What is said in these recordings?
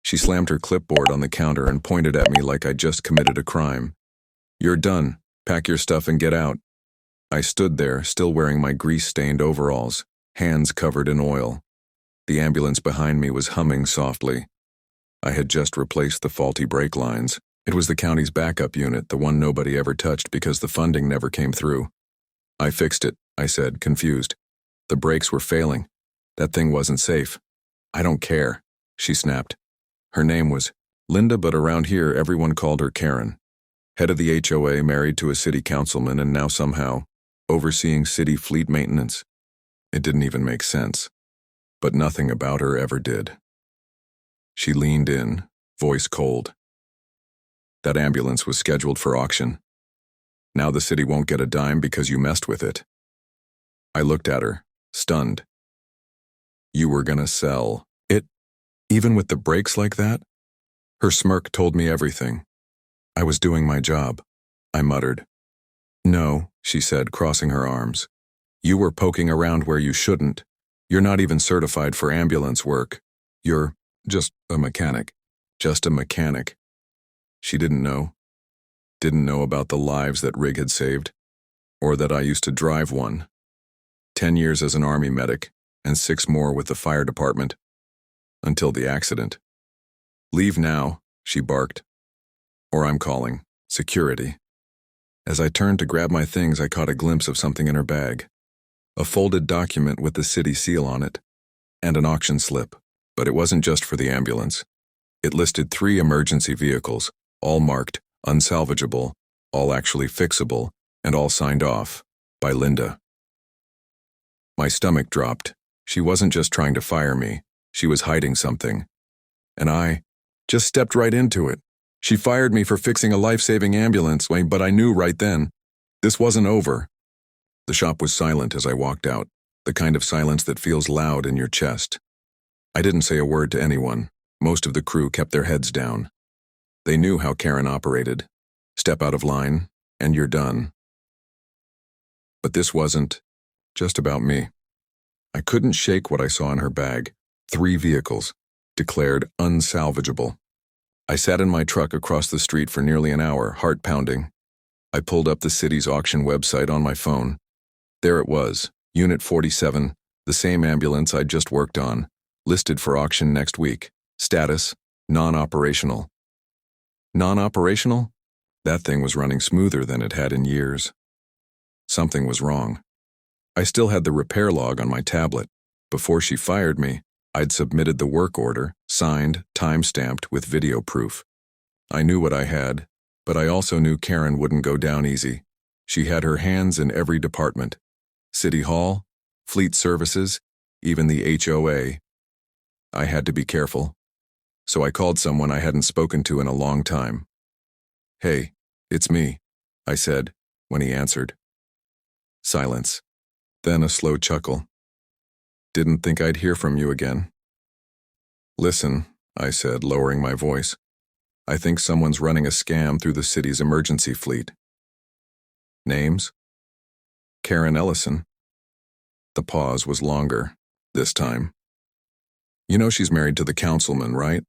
She slammed her clipboard on the counter and pointed at me like I'd just committed a crime. "You're done. Pack your stuff and get out." I stood there, still wearing my grease-stained overalls, hands covered in oil. The ambulance behind me was humming softly. I had just replaced the faulty brake lines. It was the county's backup unit, the one nobody ever touched because the funding never came through. "I fixed it," I said, confused. "The brakes were failing. That thing wasn't safe." "I don't care," she snapped. Her name was Linda, but around here everyone called her Karen. Head of the HOA, married to a city councilman, and now somehow overseeing city fleet maintenance. It didn't even make sense. But nothing about her ever did. She leaned in, voice cold. "That ambulance was scheduled for auction. Now the city won't get a dime because you messed with it." I looked at her, stunned. "You were gonna sell it, even with the brakes like that?" Her smirk told me everything. "I was doing my job," I muttered. "No," she said, crossing her arms. "You were poking around where you shouldn't. You're not even certified for ambulance work. You're just a mechanic. Just a mechanic." She didn't know. Didn't know about the lives that rig had saved, or that I used to drive one. 10 years as an army medic, and 6 more with the fire department. Until the accident. "Leave now," she barked. "Or I'm calling security." As I turned to grab my things, I caught a glimpse of something in her bag. A folded document with the city seal on it, and an auction slip. But it wasn't just for the ambulance. It listed 3 emergency vehicles, all marked unsalvageable, all actually fixable, and all signed off by Linda. My stomach dropped. She wasn't just trying to fire me. She was hiding something. And I just stepped right into it. She fired me for fixing a life-saving ambulance, but I knew right then, this wasn't over. The shop was silent as I walked out, the kind of silence that feels loud in your chest. I didn't say a word to anyone. Most of the crew kept their heads down. They knew how Karen operated. Step out of line, and you're done. But this wasn't just about me. I couldn't shake what I saw in her bag. 3 vehicles, declared unsalvageable. I sat in my truck across the street for nearly an hour, heart pounding. I pulled up the city's auction website on my phone. There it was, Unit 47, the same ambulance I'd just worked on, listed for auction next week. Status, non-operational. Non-operational? That thing was running smoother than it had in years. Something was wrong. I still had the repair log on my tablet. Before she fired me, I'd submitted the work order, signed, time-stamped with video proof. I knew what I had, but I also knew Karen wouldn't go down easy. She had her hands in every department. City Hall, Fleet Services, even the HOA. I had to be careful. So I called someone I hadn't spoken to in a long time. "Hey, it's me," I said, when he answered. Silence. Then a slow chuckle. "Didn't think I'd hear from you again." "Listen," I said, lowering my voice. "I think someone's running a scam through the city's emergency fleet." "Names?" "Karen Ellison." The pause was longer, this time. "You know she's married to the councilman, right?"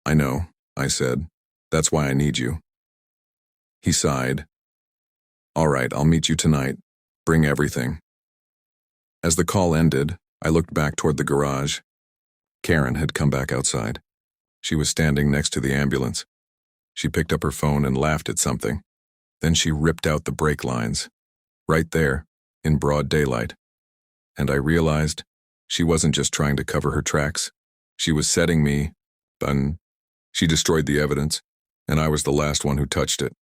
"I know," I said. "That's why I need you." He sighed. "All right, I'll meet you tonight. Bring everything." As the call ended, I looked back toward the garage. Karen had come back outside. She was standing next to the ambulance. She picked up her phone and laughed at something. Then she ripped out the brake lines. Right there, in broad daylight. And I realized she wasn't just trying to cover her tracks. She was setting me, and she destroyed the evidence, and I was the last one who touched it.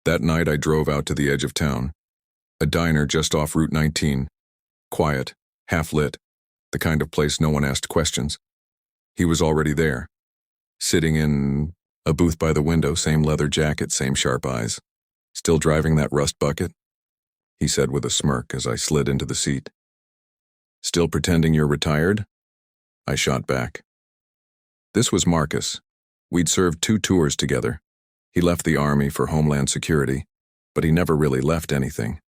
That night I drove out to the edge of town. A diner just off Route 19. Quiet, half-lit, the kind of place no one asked questions. He was already there, sitting in a booth by the window, same leather jacket, same sharp eyes. "Still driving that rust bucket?" he said with a smirk as I slid into the seat. "Still pretending you're retired?" I shot back. This was Marcus. We'd served 2 tours together. He left the Army for Homeland Security, but he never really left anything.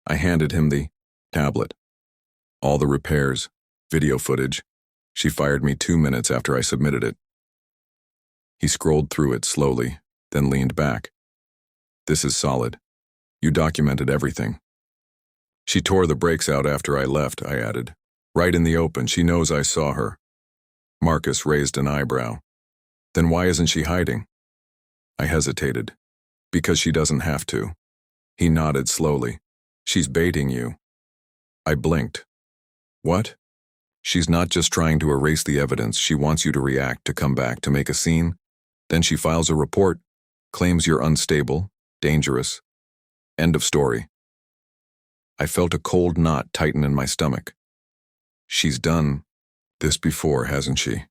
I handed him the tablet. All the repairs, video footage, She fired me 2 minutes after I submitted it. He scrolled through it slowly, then leaned back. This is solid. You documented everything. She tore the brakes out after I left, I added. Right in the open, she knows I saw her. Marcus raised an eyebrow. Then why isn't she hiding? I hesitated. Because she doesn't have to. He nodded slowly. She's baiting you. I blinked. What? She's not just trying to erase the evidence, she wants you to react, to come back, to make a scene. Then she files a report, claims you're unstable, dangerous. End of story. I felt a cold knot tighten in my stomach. She's done this before, hasn't she?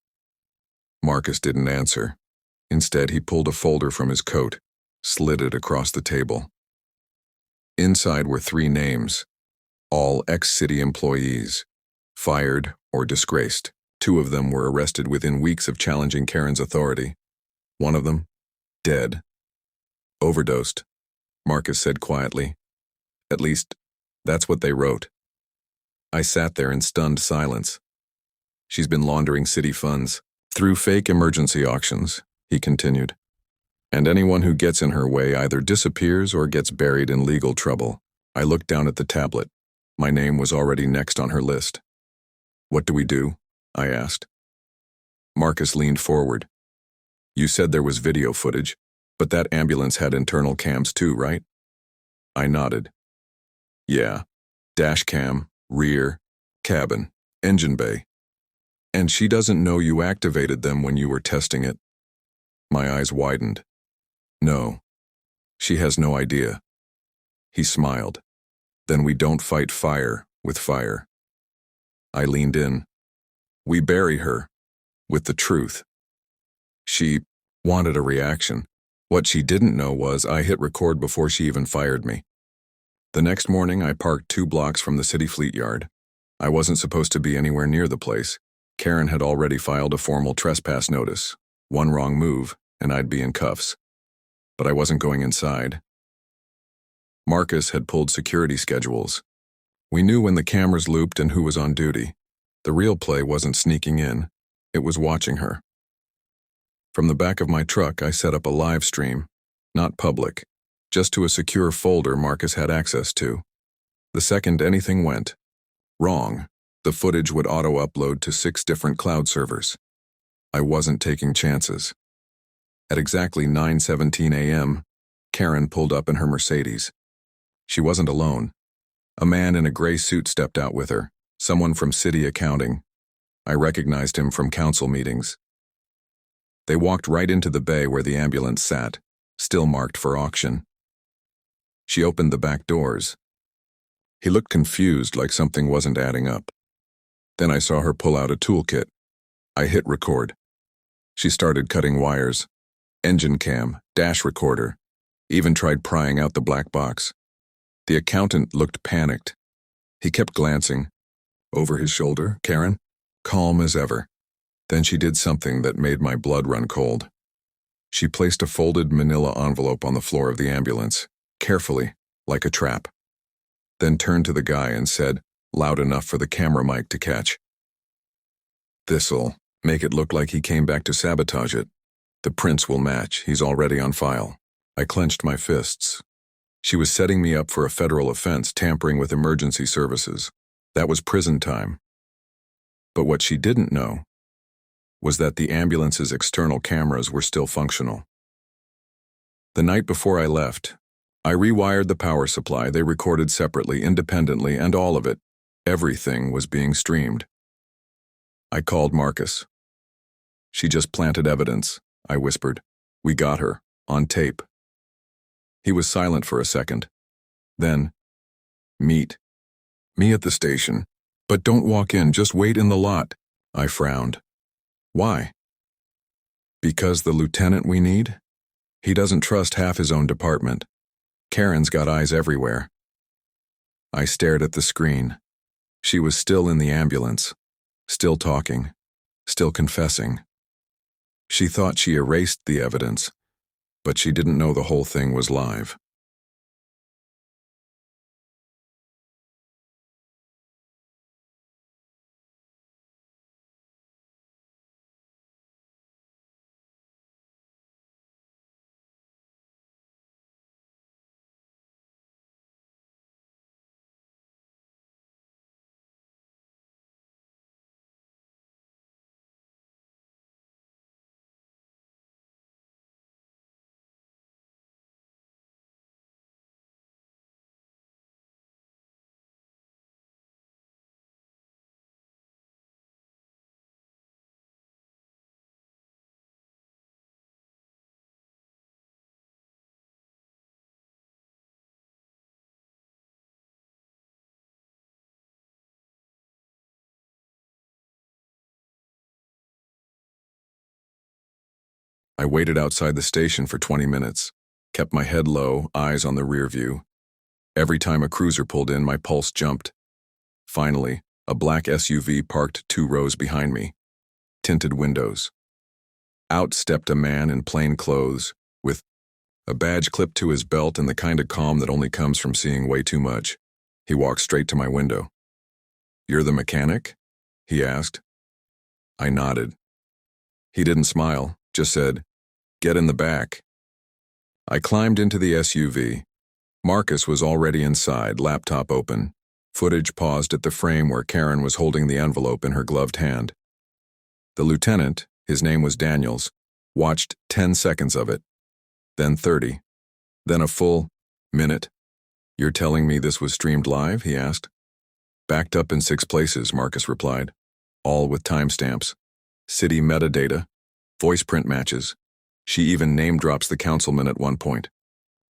Marcus didn't answer. Instead, he pulled a folder from his coat, slid it across the table. Inside were 3 names, all ex-city employees, fired or disgraced. 2 of them were arrested within weeks of challenging Karen's authority. One of them, dead. Overdosed, Marcus said quietly. At least, that's what they wrote. I sat there in stunned silence. She's been laundering city funds through fake emergency auctions, he continued. And anyone who gets in her way either disappears or gets buried in legal trouble. I looked down at the tablet. My name was already next on her list. What do we do? I asked. Marcus leaned forward. You said there was video footage, but that ambulance had internal cams too, right? I nodded. Yeah. Dash cam, rear, cabin, engine bay. And she doesn't know you activated them when you were testing it. My eyes widened. No. She has no idea. He smiled. Then we don't fight fire with fire. I leaned in. We bury her with the truth. She wanted a reaction. What she didn't know was I hit record before she even fired me. The next morning, I parked 2 blocks from the city fleet yard. I wasn't supposed to be anywhere near the place. Karen had already filed a formal trespass notice. One wrong move, and I'd be in cuffs. But I wasn't going inside. Marcus had pulled security schedules. We knew when the cameras looped and who was on duty. The real play wasn't sneaking in. It was watching her. From the back of my truck, I set up a live stream, not public, just to a secure folder Marcus had access to. The second anything went wrong, the footage would auto-upload to 6 different cloud servers. I wasn't taking chances. At exactly 9:17 a.m., Karen pulled up in her Mercedes. She wasn't alone. A man in a gray suit stepped out with her, someone from city accounting. I recognized him from council meetings. They walked right into the bay where the ambulance sat, still marked for auction. She opened the back doors. He looked confused, like something wasn't adding up. Then I saw her pull out a toolkit. I hit record. She started cutting wires. Engine cam, dash recorder. Even tried prying out the black box. The accountant looked panicked. He kept glancing. Over his shoulder, Karen, calm as ever. Then she did something that made my blood run cold. She placed a folded manila envelope on the floor of the ambulance, carefully, like a trap. Then turned to the guy and said, loud enough for the camera mic to catch, "This'll make it look like he came back to sabotage it. The prints will match, he's already on file." I clenched my fists. She was setting me up for a federal offense, tampering with emergency services. That was prison time. But what she didn't know was that the ambulance's external cameras were still functional. The night before I left, I rewired the power supply. They recorded separately, independently, and all of it, everything was being streamed. I called Marcus. "She just planted evidence," I whispered. "We got her, on tape." He was silent for a second. Then, "Meet me at the station, but don't walk in, just wait in the lot." I frowned. "Why?" "Because the lieutenant we need? He doesn't trust half his own department. Karen's got eyes everywhere." I stared at the screen. She was still in the ambulance, still talking, still confessing. She thought she erased the evidence, but she didn't know the whole thing was live. I waited outside the station for 20 minutes, kept my head low, eyes on the rear view. Every time a cruiser pulled in, my pulse jumped. Finally, a black SUV parked 2 rows behind me. Tinted windows. Out stepped a man in plain clothes, with a badge clipped to his belt and the kind of calm that only comes from seeing way too much. He walked straight to my window. "You're the mechanic?" he asked. I nodded. He didn't smile, just said, "Get in the back." I climbed into the SUV. Marcus was already inside, laptop open. Footage paused at the frame where Karen was holding the envelope in her gloved hand. The lieutenant, his name was Daniels, watched 10 seconds of it, then 30, then a full minute. "You're telling me this was streamed live?" he asked. "Backed up in 6 places," Marcus replied, all with timestamps, city metadata, voice print matches. She even name drops the councilman at one point.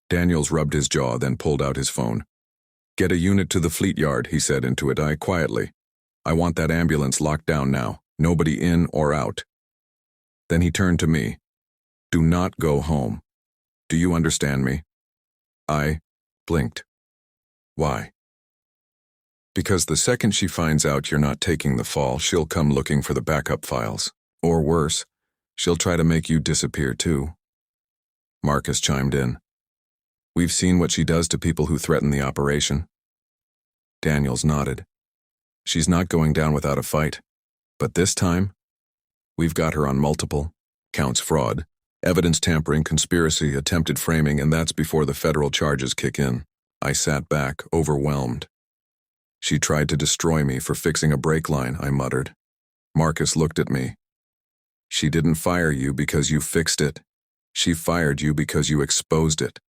Daniels rubbed his jaw, then pulled out his phone. "Get a unit to the fleet yard," he said into it quietly. "I want that ambulance locked down now, nobody in or out." Then he turned to me. "Do not go home. Do you understand me?" I blinked. "Why?" "Because the second she finds out you're not taking the fall, she'll come looking for the backup files. Or worse, she'll try to make you disappear too." Marcus chimed in. "We've seen what she does to people who threaten the operation." Daniels nodded. "She's not going down without a fight. But this time, we've got her on multiple counts: fraud, evidence tampering, conspiracy, attempted framing, and that's before the federal charges kick in." I sat back, overwhelmed. "She tried to destroy me for fixing a brake line," I muttered. Marcus looked at me. "She didn't fire you because you fixed it. She fired you because you exposed it."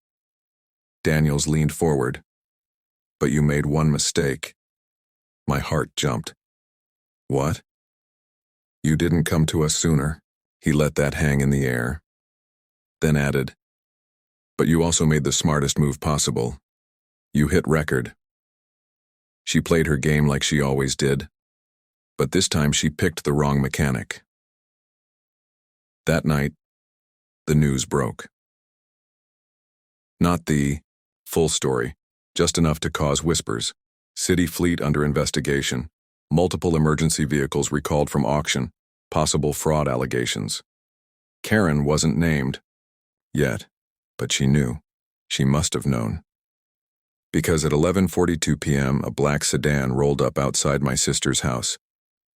Daniels leaned forward. "But you made one mistake." My heart jumped. "What?" "You didn't come to us sooner." He let that hang in the air. Then added, "But you also made the smartest move possible. You hit record." She played her game like she always did, but this time she picked the wrong mechanic. That night, the news broke. Not the full story, just enough to cause whispers. City fleet under investigation. Multiple emergency vehicles recalled from auction. Possible fraud allegations. Karen wasn't named yet, but she knew. She must have known. Because at 11:42 p.m., a black sedan rolled up outside my sister's house.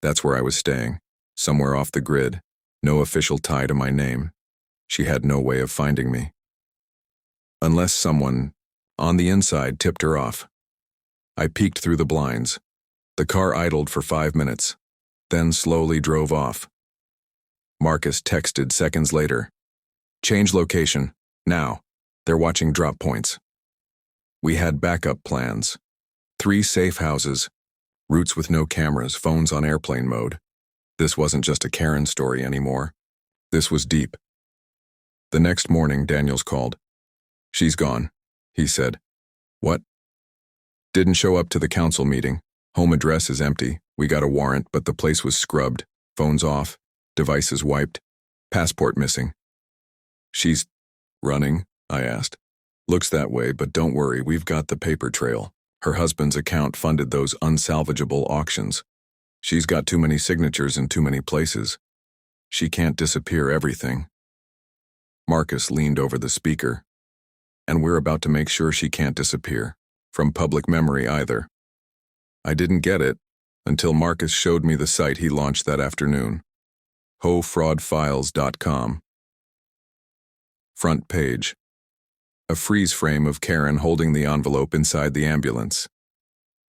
That's where I was staying, somewhere off the grid, no official tie to my name. She had no way of finding me. Unless someone on the inside tipped her off. I peeked through the blinds. The car idled for 5 minutes, then slowly drove off. Marcus texted seconds later. "Change location, now. They're watching drop points." We had backup plans. 3 safe houses, routes with no cameras, phones on airplane mode. This wasn't just a Karen story anymore. This was deep. The next morning, Daniels called. "She's gone," he said. "What?" "Didn't show up to the council meeting. Home address is empty. We got a warrant, but the place was scrubbed. Phones off, devices wiped, passport missing." "She's running?" I asked. "Looks that way, but don't worry, we've got the paper trail. Her husband's account funded those unsalvageable auctions. She's got too many signatures in too many places. She can't disappear everything." Marcus leaned over the speaker. "And we're about to make sure she can't disappear. From public memory either." I didn't get it until Marcus showed me the site he launched that afternoon. HOFraudfiles.com. Front page. A freeze frame of Karen holding the envelope inside the ambulance.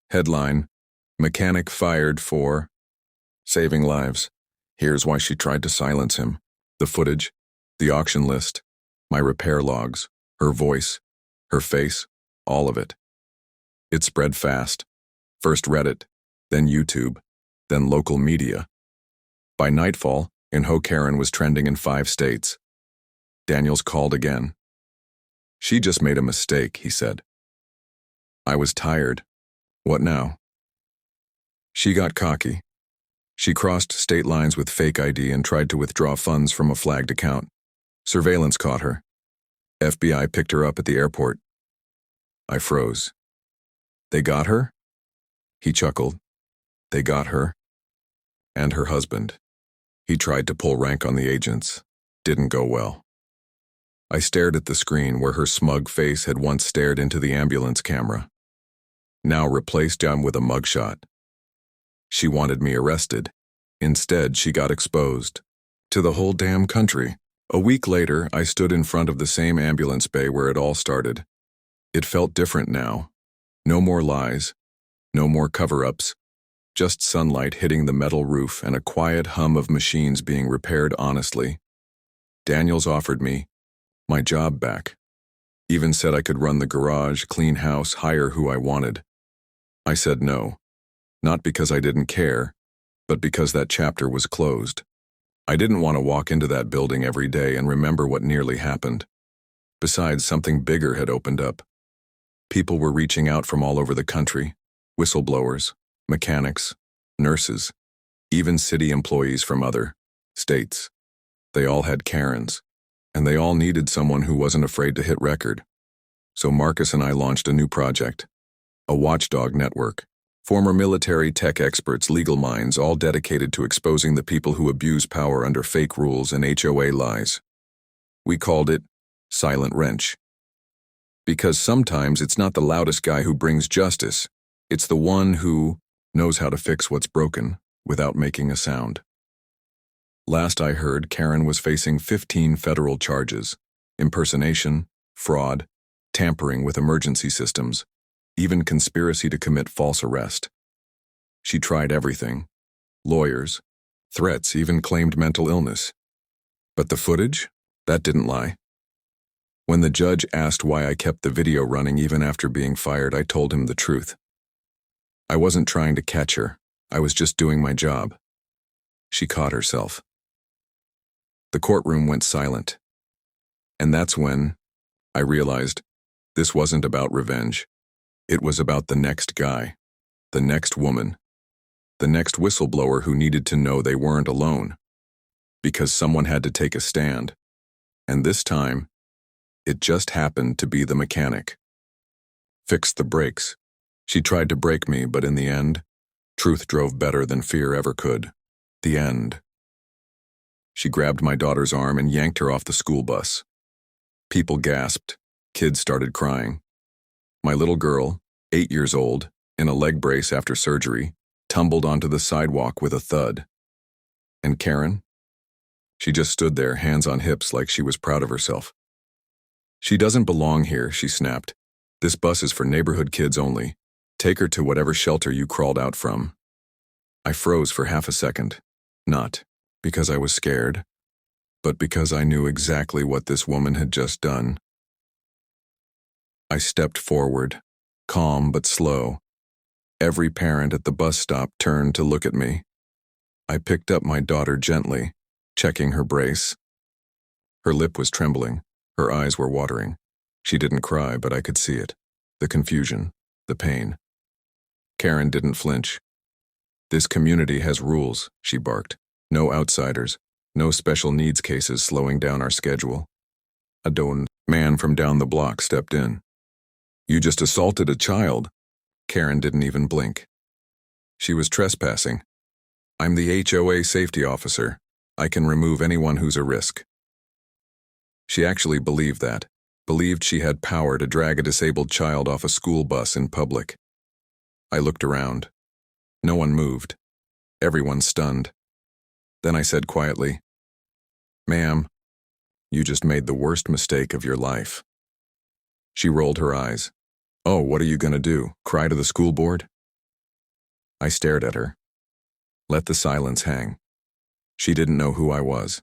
Headline, "Mechanic fired for saving lives. Here's why she tried to silence him." The footage, the auction list, my repair logs, her voice, her face, all of it. It spread fast. First Reddit, then YouTube, then local media. By nightfall, Karen was trending in 5 states. Daniels called again. "She just made a mistake," he said. I was tired. What now? She got cocky. She crossed state lines with fake ID and tried to withdraw funds from a flagged account. Surveillance caught her. FBI picked her up at the airport. I froze. They got her? He chuckled. They got her. And her husband. He tried to pull rank on the agents. Didn't go well. I stared at the screen where her smug face had once stared into the ambulance camera. Now replaced him with a mugshot. She wanted me arrested. Instead, she got exposed. To the whole damn country. A week later, I stood in front of the same ambulance bay where it all started. It felt different now. No more lies. No more cover-ups. Just sunlight hitting the metal roof and a quiet hum of machines being repaired honestly. Daniels offered me my job back. Even said I could run the garage, clean house, hire who I wanted. I said no. Not because I didn't care, but because that chapter was closed. I didn't want to walk into that building every day and remember what nearly happened. Besides, something bigger had opened up. People were reaching out from all over the country. Whistleblowers, mechanics, nurses, even city employees from other states. They all had Karens, and they all needed someone who wasn't afraid to hit record. So Marcus and I launched a new project, a watchdog network. Former military, tech experts, legal minds, all dedicated to exposing the people who abuse power under fake rules and HOA lies. We called it Silent Wrench. Because sometimes it's not the loudest guy who brings justice, it's the one who knows how to fix what's broken without making a sound. Last I heard, Karen was facing 15 federal charges: impersonation, fraud, tampering with emergency systems, even conspiracy to commit false arrest. She tried everything. Lawyers, threats, even claimed mental illness. But the footage? That didn't lie. When the judge asked why I kept the video running even after being fired, I told him the truth. I wasn't trying to catch her. I was just doing my job. She caught herself. The courtroom went silent. And that's when I realized this wasn't about revenge. It was about the next guy, the next woman, the next whistleblower who needed to know they weren't alone. Because someone had to take a stand. And this time, it just happened to be the mechanic. Fixed the brakes. She tried to break me, but in the end, truth drove better than fear ever could. The end. She grabbed my daughter's arm and yanked her off the school bus. People gasped. Kids started crying. My little girl, 8 years old, in a leg brace after surgery, tumbled onto the sidewalk with a thud. And Karen? She just stood there, hands on hips, like she was proud of herself. She doesn't belong here, she snapped. This bus is for neighborhood kids only. Take her to whatever shelter you crawled out from. I froze for half a second. Not because I was scared, but because I knew exactly what this woman had just done. I stepped forward, calm but slow. Every parent at the bus stop turned to look at me. I picked up my daughter gently, checking her brace. Her lip was trembling. Her eyes were watering. She didn't cry, but I could see it. The confusion, the pain. Karen didn't flinch. This community has rules, she barked. No outsiders, no special needs cases slowing down our schedule. A man from down the block stepped in. You just assaulted a child. Karen didn't even blink. She was trespassing. I'm the HOA safety officer. I can remove anyone who's a risk. She actually believed that. Believed she had power to drag a disabled child off a school bus in public. I looked around. No one moved. Everyone stunned. Then I said quietly, "Ma'am, you just made the worst mistake of your life." She rolled her eyes. "Oh, what are you going to do? Cry to the school board?" I stared at her. Let the silence hang. She didn't know who I was.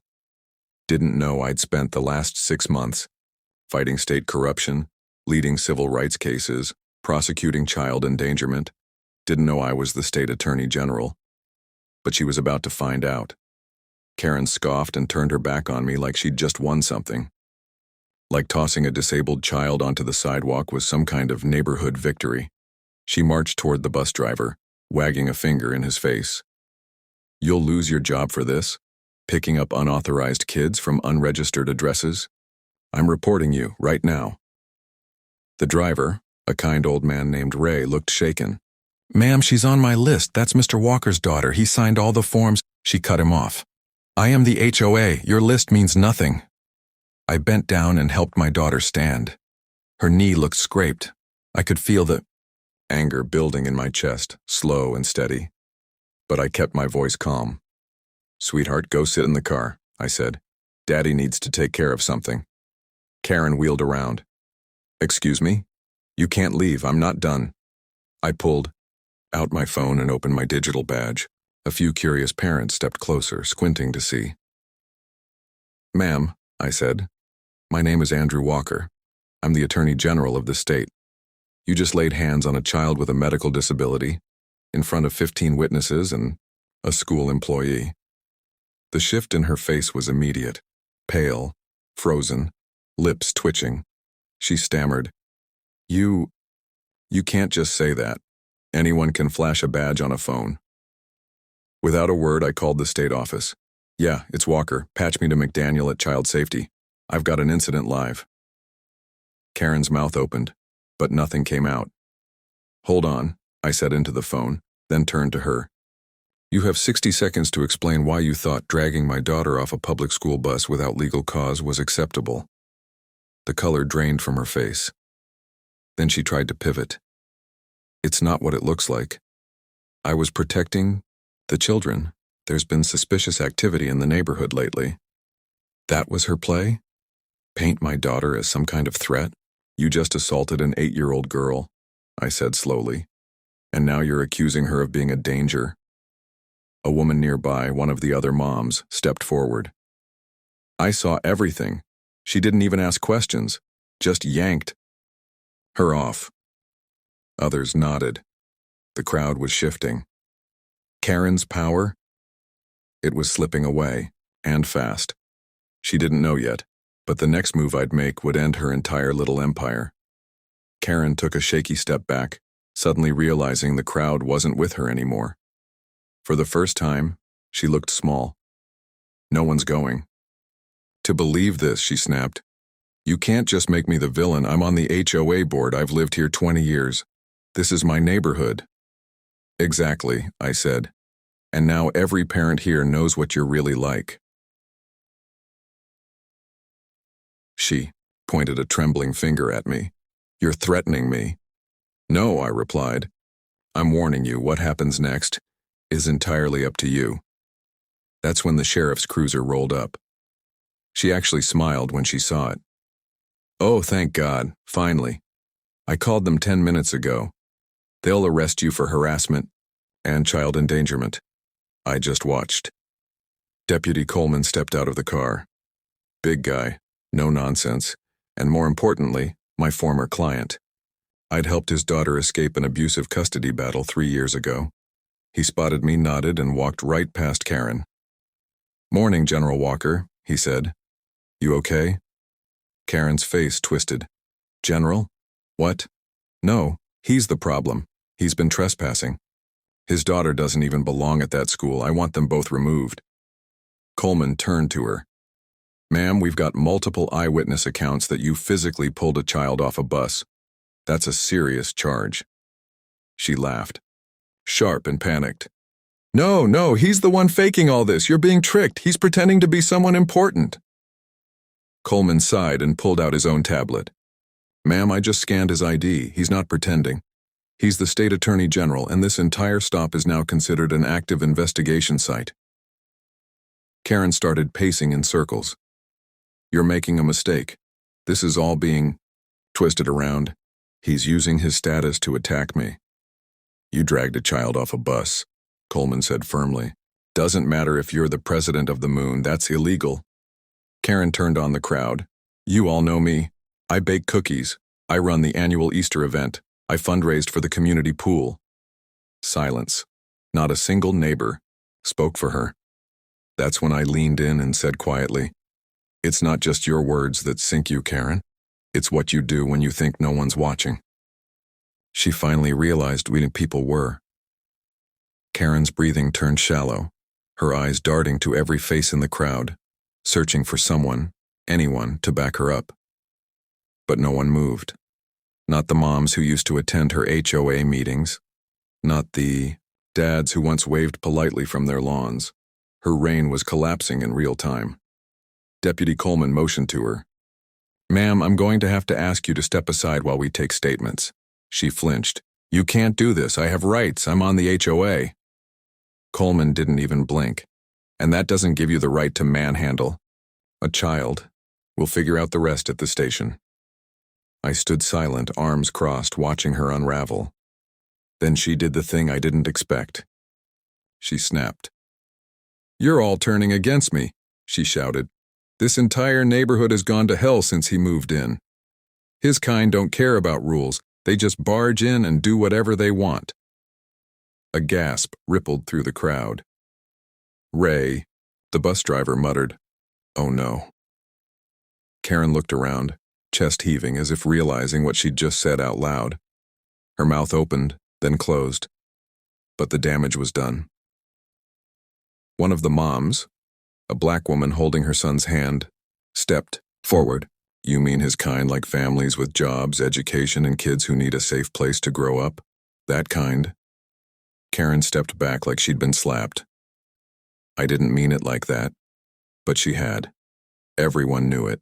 Didn't know I'd spent the last 6 months fighting state corruption, leading civil rights cases, prosecuting child endangerment. Didn't know I was the state attorney general. But she was about to find out. Karen scoffed and turned her back on me like she'd just won something. Like tossing a disabled child onto the sidewalk was some kind of neighborhood victory. She marched toward the bus driver, wagging a finger in his face. "You'll lose your job for this?" Picking up unauthorized kids from unregistered addresses? I'm reporting you, right now. The driver, a kind old man named Ray, looked shaken. Ma'am, she's on my list. That's Mr. Walker's daughter. He signed all the forms. She cut him off. I am the HOA. Your list means nothing. I bent down and helped my daughter stand. Her knee looked scraped. I could feel the anger building in my chest, slow and steady. But I kept my voice calm. Sweetheart, go sit in the car, I said. Daddy needs to take care of something. Karen wheeled around. Excuse me? You can't leave. I'm not done. I pulled out my phone and opened my digital badge. A few curious parents stepped closer, squinting to see. Ma'am, I said, my name is Andrew Walker. I'm the Attorney General of the state. You just laid hands on a child with a medical disability, in front of 15 witnesses and a school employee. The shift in her face was immediate, pale, frozen, lips twitching. She stammered, You can't just say that. Anyone can flash a badge on a phone. Without a word, I called the state office. Yeah, it's Walker. Patch me to McDaniel at Child Safety. I've got an incident live. Karen's mouth opened, but nothing came out. Hold on, I said into the phone, then turned to her. You have 60 seconds to explain why you thought dragging my daughter off a public school bus without legal cause was acceptable. The color drained from her face. Then she tried to pivot. It's not what it looks like. I was protecting the children. There's been suspicious activity in the neighborhood lately. That was her play? Paint my daughter as some kind of threat? You just assaulted an 8-year-old girl, I said slowly. And now you're accusing her of being a danger. A woman nearby, one of the other moms, stepped forward. I saw everything. She didn't even ask questions, just yanked her off. Others nodded. The crowd was shifting. Karen's power? It was slipping away, and fast. She didn't know yet, but the next move I'd make would end her entire little empire. Karen took a shaky step back, suddenly realizing the crowd wasn't with her anymore. For the first time, she looked small. No one's going. To believe this, she snapped. You can't just make me the villain. I'm on the HOA board. I've lived here 20 years. This is my neighborhood. Exactly, I said. And now every parent here knows what you're really like. She pointed a trembling finger at me. You're threatening me. No, I replied. I'm warning you, what happens next is entirely up to you. That's when the sheriff's cruiser rolled up. She actually smiled when she saw it. Oh, thank God, finally. I called them 10 minutes ago. They'll arrest you for harassment and child endangerment. I just watched. Deputy Coleman stepped out of the car. Big guy, no nonsense, and more importantly, my former client. I'd helped his daughter escape an abusive custody battle 3 years ago. He spotted me, nodded, and walked right past Karen. Morning, General Walker, he said. You okay? Karen's face twisted. General? What? No, he's the problem. He's been trespassing. His daughter doesn't even belong at that school. I want them both removed. Coleman turned to her. Ma'am, we've got multiple eyewitness accounts that you physically pulled a child off a bus. That's a serious charge. She laughed, sharp and panicked. No, he's the one faking all this. You're being tricked. He's pretending to be someone important. Coleman sighed and pulled out his own tablet. Ma'am, I just scanned his ID. He's not pretending. He's the state attorney general, and this entire stop is now considered an active investigation site. Karen started pacing in circles. You're making a mistake. This is all being twisted around. He's using his status to attack me. You dragged a child off a bus, Coleman said firmly. Doesn't matter if you're the president of the moon, that's illegal. Karen turned on the crowd. You all know me. I bake cookies. I run the annual Easter event. I fundraised for the community pool. Silence. Not a single neighbor spoke for her. That's when I leaned in and said quietly, It's not just your words that sink you, Karen. It's what you do when you think no one's watching. She finally realized we people were. Karen's breathing turned shallow. her eyes darting to every face in the crowd, searching for someone, anyone, to back her up. But no one moved. Not the moms who used to attend her HOA meetings. Not the dads who once waved politely from their lawns. Her reign was collapsing in real time. Deputy Coleman motioned to her. "Ma'am, I'm going to have to ask you to step aside while we take statements." She flinched. "You can't do this. I have rights. I'm on the HOA." Coleman didn't even blink. "And that doesn't give you the right to manhandle a child. We'll figure out the rest at the station." I stood silent, arms crossed, watching her unravel. Then she did the thing I didn't expect. She snapped. "You're all turning against me," she shouted. "This entire neighborhood has gone to hell since he moved in. His kind don't care about rules. They just barge in and do whatever they want." A gasp rippled through the crowd. "Ray," the bus driver muttered. "Oh no." Karen looked around, chest heaving as if realizing what she'd just said out loud. Her mouth opened, then closed. But the damage was done. One of the moms, a black woman holding her son's hand, stepped forward. "You mean his kind, like families with jobs, education, and kids who need a safe place to grow up? That kind?" Karen stepped back like she'd been slapped. "I didn't mean it like that." But she had. Everyone knew it.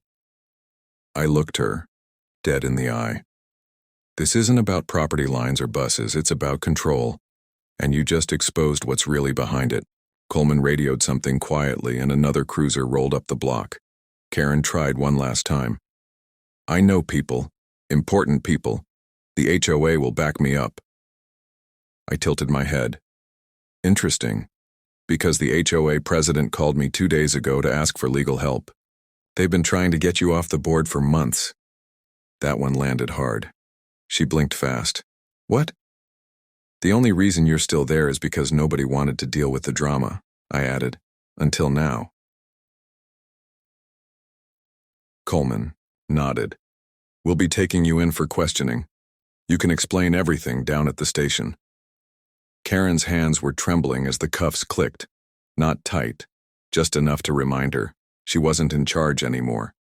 I looked her dead in the eye. "This isn't about property lines or buses, it's about control. And you just exposed what's really behind it." Coleman radioed something quietly and another cruiser rolled up the block. Karen tried one last time. "I know people, important people. The HOA will back me up." I tilted my head. "Interesting, because the HOA president called me 2 days ago to ask for legal help. They've been trying to get you off the board for months." That one landed hard. She blinked fast. "What?" "The only reason you're still there is because nobody wanted to deal with the drama," I added. "Until now." Coleman nodded. "We'll be taking you in for questioning. You can explain everything down at the station." Karen's hands were trembling as the cuffs clicked. Not tight, just enough to remind her she wasn't in charge anymore.